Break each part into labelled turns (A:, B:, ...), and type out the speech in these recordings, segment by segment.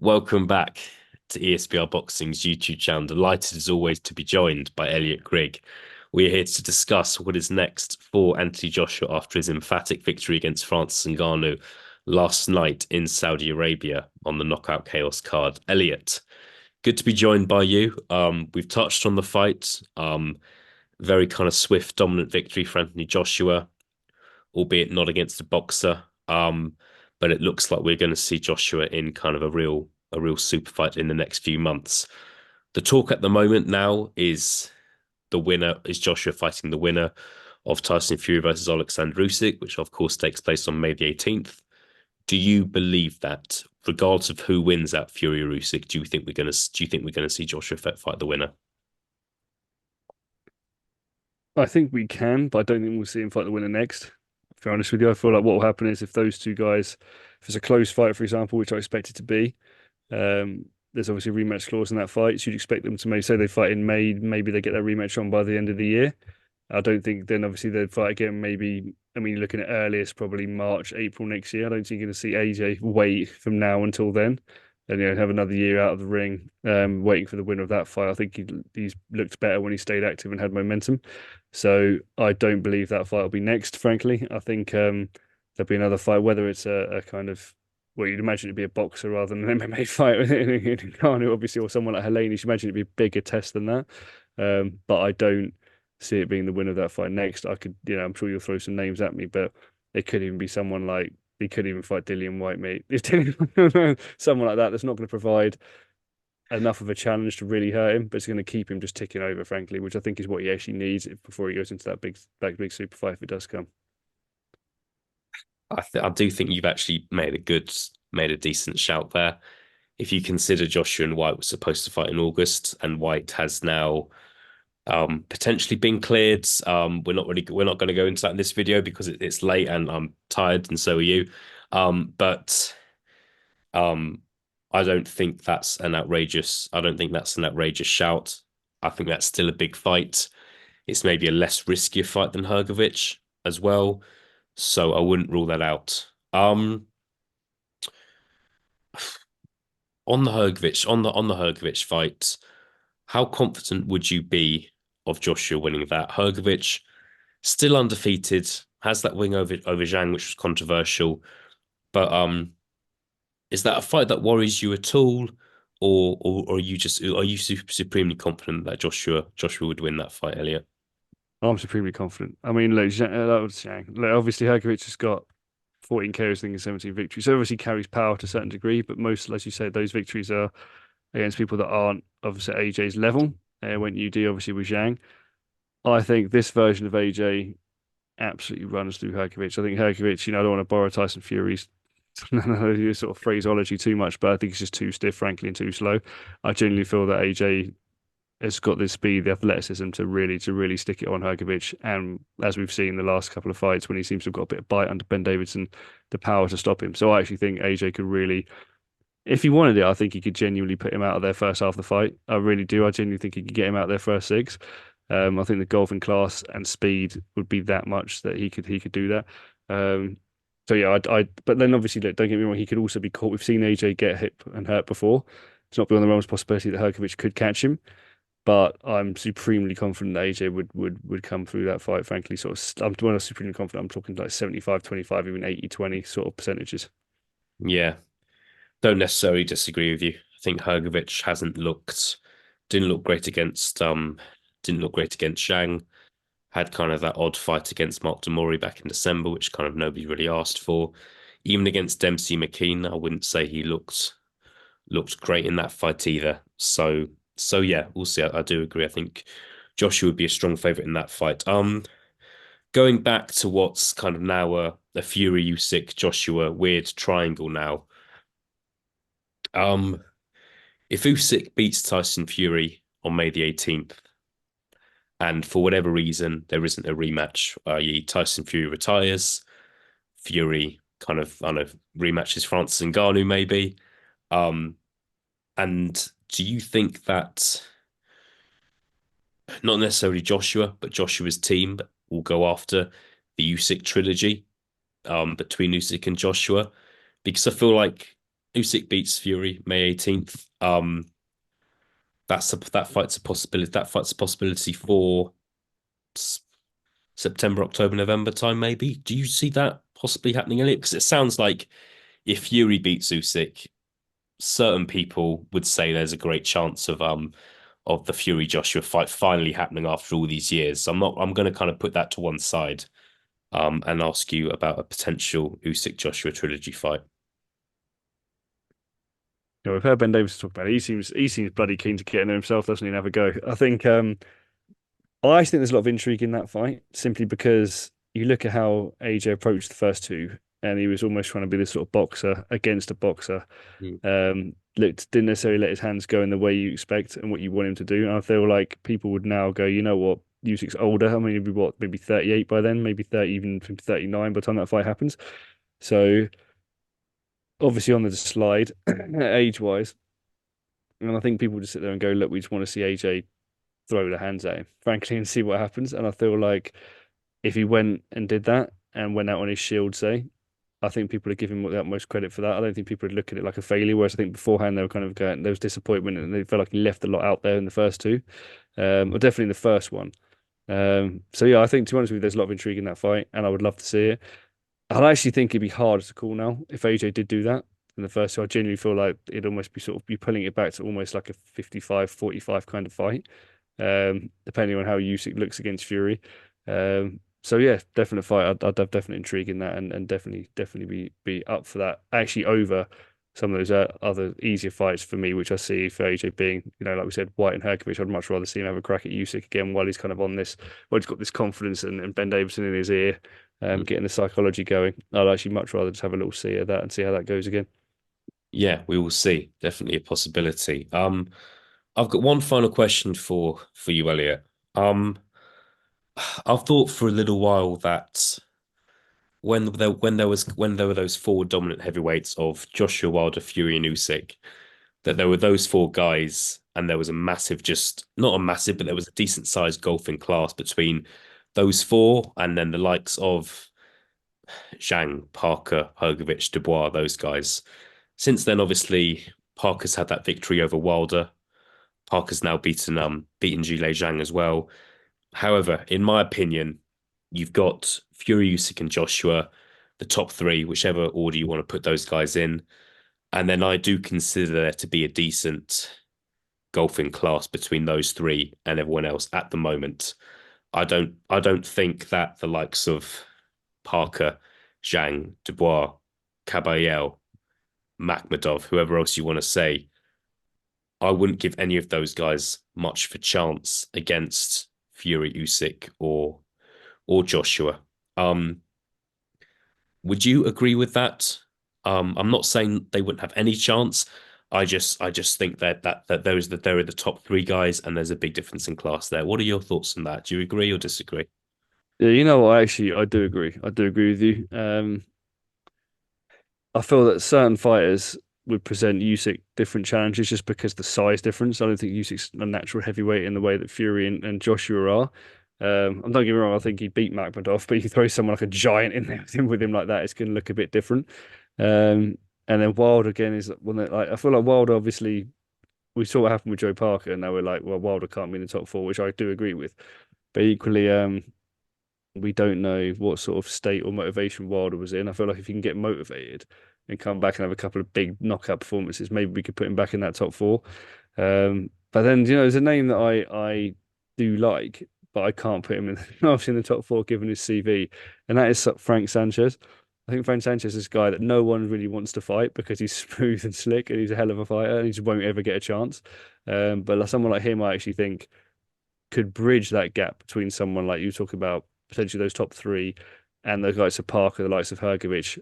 A: Welcome back to ESPR Boxing's YouTube channel. Delighted as always to be joined by Elliot Grigg. We are here to discuss what is next for Anthony Joshua after his emphatic victory against Francis Ngannou last night in Saudi Arabia on the Knockout Chaos card. Elliot, good to be joined by you. We've touched on the fight. Very kind of swift, dominant victory for Anthony Joshua, albeit not against a boxer. But it looks like we're going to see Joshua in kind of a real super fight in the next few months. The talk at the moment now is the winner is Joshua fighting the winner of Tyson Fury versus Alexander Usyk, which of course takes place on May the 18th. Do you believe that, regardless of who wins that Fury or Usyk, do you think we're gonna see Joshua fight the winner?
B: I think we can, but I don't think we'll see him fight the winner next. To be honest with you, I feel like what will happen is if those two guys, if it's a close fight, for example, which I expect it to be, there's obviously a rematch clause in that fight. So you'd expect them to maybe say they fight in May, maybe they get their rematch on by the end of the year. I don't think then obviously they'd fight again. Maybe I mean looking at earliest, probably March, April next year. I don't think you're going to see AJ wait from now until then, and have another year out of the ring, waiting for the winner of that fight. I think he's looked better when he stayed active and had momentum. So I don't believe that fight will be next. Frankly, I think there'll be another fight, whether it's a kind of well, you'd imagine it'd be a boxer rather than an MMA fight in Ngannou, obviously, or someone like Helene. You'd imagine it'd be a bigger test than that. But I don't see it being the winner of that fight next. I could, I'm sure you'll throw some names at me, but it could even be someone like he could even fight Dillian White, mate. Someone like that that's not going to provide enough of a challenge to really hurt him, but it's going to keep him just ticking over, frankly, which I think is what he actually needs before he goes into that big super fight if it does come.
A: I do think you've actually made a decent shout there. If you consider Joshua and White were supposed to fight in August, and White has now potentially been cleared. We're not going to go into that in this video because it's late and I'm tired, and so are you. But um, I don't think that's an outrageous shout. I think that's still a big fight. It's maybe a less riskier fight than Hrgovic as well, so I wouldn't rule that out. On the Hrgovic fight, how confident would you be of Joshua winning that? Hrgovic still undefeated, has that win over Zhang, which was controversial. But is that a fight that worries you at all, or are you supremely confident that Joshua would win that fight, Elliot?
B: I'm supremely confident. I mean, look, that was Zhang. Look, obviously, Hrgovic has got 14 KOs, I think, and 17 victories. So obviously carries power to a certain degree, but most, as you said, those victories are against people that aren't obviously at AJ's level. When you do, obviously, with Zhang. I think this version of AJ absolutely runs through Hrgovic. I think Hrgovic, I don't want to borrow Tyson Fury's sort of phraseology too much, but I think it's just too stiff, frankly, and too slow. I genuinely feel that AJ has got the speed, the athleticism to really stick it on Hrgovic. And as we've seen the last couple of fights, when he seems to have got a bit of bite under Ben Davidson, the power to stop him. So I actually think AJ could really, if he wanted it, I think he could genuinely put him out of their first half of the fight. I really do. I genuinely think he could get him out of their first six. I think the golfing class and speed would be that much that he could do that. So yeah, but then obviously, look, don't get me wrong, he could also be caught. We've seen AJ get hit and hurt before. It's not beyond the realms of possibility that Hrgovic could catch him, but I'm supremely confident that AJ would come through that fight. Frankly, when I'm supremely confident, I'm talking like 75-25, even 80-20 sort of percentages.
A: Yeah, don't necessarily disagree with you. I think Hrgovic didn't look great against Zhang. Had kind of that odd fight against Mark Demori back in December, which kind of nobody really asked for. Even against Dempsey McKean, I wouldn't say he looked great in that fight either. So yeah, we'll see. I do agree. I think Joshua would be a strong favorite in that fight. Going back to what's kind of now a Fury Usyk Joshua weird triangle now. Um, if Usyk beats Tyson Fury on May the 18th, and for whatever reason there isn't a rematch, i.e., Tyson Fury retires, Fury kind of, I don't know, rematches Francis Ngannou maybe. Um, and do you think that not necessarily Joshua, but Joshua's team will go after the Usyk trilogy between Usyk and Joshua? Because I feel like Usyk beats Fury May 18th. That fight's a possibility. That fight's a possibility for September, October, November time, maybe. Do you see that possibly happening, Elliot? Because it sounds like if Fury beats Usyk, certain people would say there's a great chance of the Fury Joshua fight finally happening after all these years. So I'm going to kind of put that to one side and ask you about a potential Usyk Joshua trilogy fight.
B: You know, we've heard Ben Davis talk about it. He seems bloody keen to get in there himself, doesn't he? And have a go. I think there's a lot of intrigue in that fight, simply because you look at how AJ approached the first two, and he was almost trying to be this sort of boxer against a boxer.
A: Mm.
B: Looked didn't necessarily let his hands go in the way you expect and what you want him to do. And I feel like people would now go, you know what, Usyk's older. I mean, he'd be what, maybe 38 by then, maybe 30, even 39 by the time that fight happens. So obviously on the slide, age wise, and I think people just sit there and go, look, we just want to see AJ throw the hands at him, frankly, and see what happens. And I feel like if he went and did that and went out on his shield, say, I think people would give him the utmost credit for that. I don't think people would look at it like a failure. Whereas I think beforehand they were kind of going, there was disappointment and they felt like he left a lot out there in the first two, or definitely in the first one. So yeah, I think to be honest with you, there's a lot of intrigue in that fight, and I would love to see it. I actually think it'd be harder to call now if AJ did do that in the first two. I genuinely feel like it'd almost be sort of be pulling it back to almost like a 55-45 kind of fight, depending on how Usyk looks against Fury. So yeah, definite fight. I'd have definite intrigue in that, and definitely be up for that. Actually, over some of those other easier fights for me, which I see for AJ being, like we said, White and Hrgovic. I'd much rather see him have a crack at Usyk again while he's kind of on this. Well, he's got this confidence and Ben Davison in his ear, getting the psychology going. I'd actually much rather just have a little see of that and see how that goes again.
A: Yeah, we will see. Definitely a possibility. I've got one final question for you, Elliot. Um, I've thought for a little while that when there were those four dominant heavyweights of Joshua Wilder, Fury, and Usyk, that there were those four guys, and there was a massive, just not a massive, but there was a decent sized golfing class between those four, and then the likes of Zhang, Parker, Hrgovic, Dubois, those guys. Since then, obviously, Parker's had that victory over Wilder. Parker's now beaten Zhilei Zhang as well. However, in my opinion, you've got Fury, Usyk, and Joshua, the top three, whichever order you want to put those guys in. And then I do consider there to be a decent golfing class between those three and everyone else at the moment. I don't think that the likes of Parker, Zhang, Dubois, Caballel, Makhmedov, whoever else you want to say, I wouldn't give any of those guys much of a chance against Fury, Usyk, or Joshua. Um, would you agree with that? I'm not saying they wouldn't have any chance. I just think that there are the top three guys, and there's a big difference in class there. What are your thoughts on that? Do you agree or disagree?
B: Yeah, you know what? Actually, I do agree. I do agree with you. I feel that certain fighters would present Usyk different challenges just because the size difference. I don't think Usyk's a natural heavyweight in the way that Fury and Joshua are. I'm not getting me wrong, I think he beat Makhmedov, but you throw someone like a giant in there with him like that, it's going to look a bit different. Um, and then Wilder again is one that like I feel like Wilder obviously we saw what happened with Joe Parker, and now we're like, well, Wilder can't be in the top four, which I do agree with. But equally, we don't know what sort of state or motivation Wilder was in. I feel like if he can get motivated and come back and have a couple of big knockout performances, maybe we could put him back in that top four. But then, there's a name that I do like, but I can't put him in obviously in the top four given his CV, and that is Frank Sanchez. I think Frank Sanchez is a guy that no one really wants to fight because he's smooth and slick and he's a hell of a fighter and he just won't ever get a chance. But like someone like him, I actually think could bridge that gap between someone like you talk about potentially those top three and the likes of Parker, the likes of Hrgovic.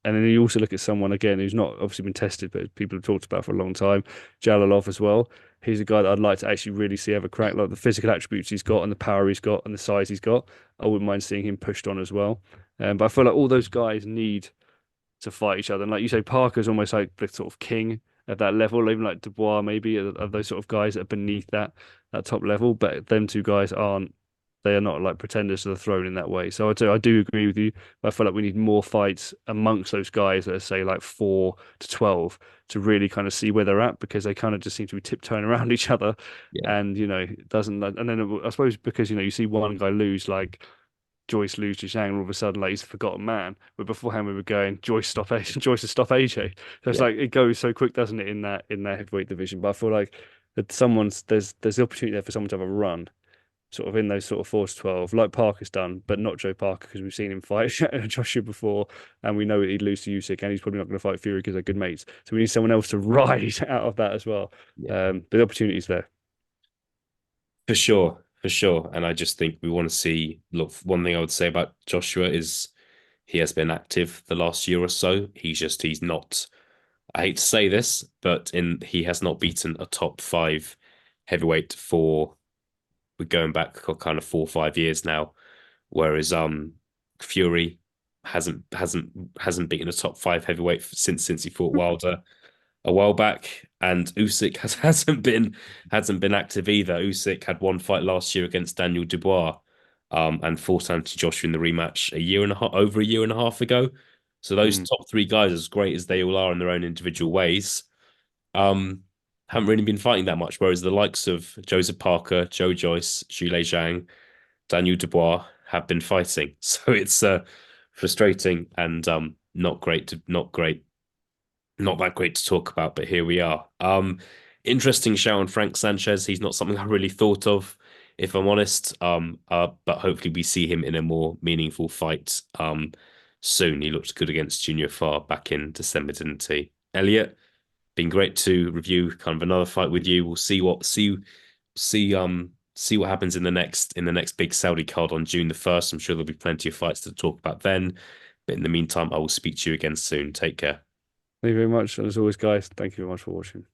B: And then you also look at someone again who's not obviously been tested, but people have talked about for a long time, Jalalov as well. He's a guy that I'd like to actually really see have a crack, like the physical attributes he's got and the power he's got and the size he's got. I wouldn't mind seeing him pushed on as well. But I feel like all those guys need to fight each other. And like you say, Parker's almost like the sort of king at that level, even like Dubois maybe are those sort of guys that are beneath that top level. But them two guys aren't. They are not like pretenders to the throne in that way. So I do agree with you. I feel like we need more fights amongst those guys that are say like 4 to 12 to really kind of see where they're at because they kind of just seem to be tiptoeing around each other,
A: Yeah,
B: and it doesn't. And then I suppose because you see one guy lose like Joyce lose to Zhang, all of a sudden, like he's a forgotten man. But beforehand, we were going Joyce stop AJ, Joyce to stop AJ. So it's
A: yeah,
B: like it goes so quick, doesn't it, in that heavyweight division? But I feel like that there's the opportunity there for someone to have a run, sort of in those sort of 4 to 12, like Parker's done, but not Joe Parker because we've seen him fight Joshua before, and we know that he'd lose to Usyk, and he's probably not going to fight Fury because they're good mates. So we need someone else to rise out of that as well.
A: yeah.
B: But the opportunity's there.
A: For sure, for sure. And I just think we want to see. Look, one thing I would say about Joshua is he has been active the last year or so. He's not. I hate to say this, but in he has not beaten a top five heavyweight for we're going back kind of 4 or 5 years now. Whereas Fury hasn't beaten a top five heavyweight since he fought Wilder a while back, and Usyk hasn't been active either. Usyk had one fight last year against Daniel Dubois, and fought Anthony Joshua in the rematch over a year and a half ago. So those
B: Mm.
A: top three guys, as great as they all are in their own individual ways, um, haven't really been fighting that much. Whereas the likes of Joseph Parker, Joe Joyce, Zhilei Zhang, Daniel Dubois have been fighting. So it's frustrating and not that great to talk about, but here we are. Interesting shout on Frank Sanchez. He's not something I really thought of, if I'm honest. But hopefully we see him in a more meaningful fight soon. He looked good against Junior Farr back in December, didn't he? Elliot, been great to review kind of another fight with you. We'll see what happens in the next big Saudi card on June the 1st. I'm sure there'll be plenty of fights to talk about then. But in the meantime, I will speak to you again soon. Take care.
B: Thank you very much. And as always, guys, thank you very much for watching.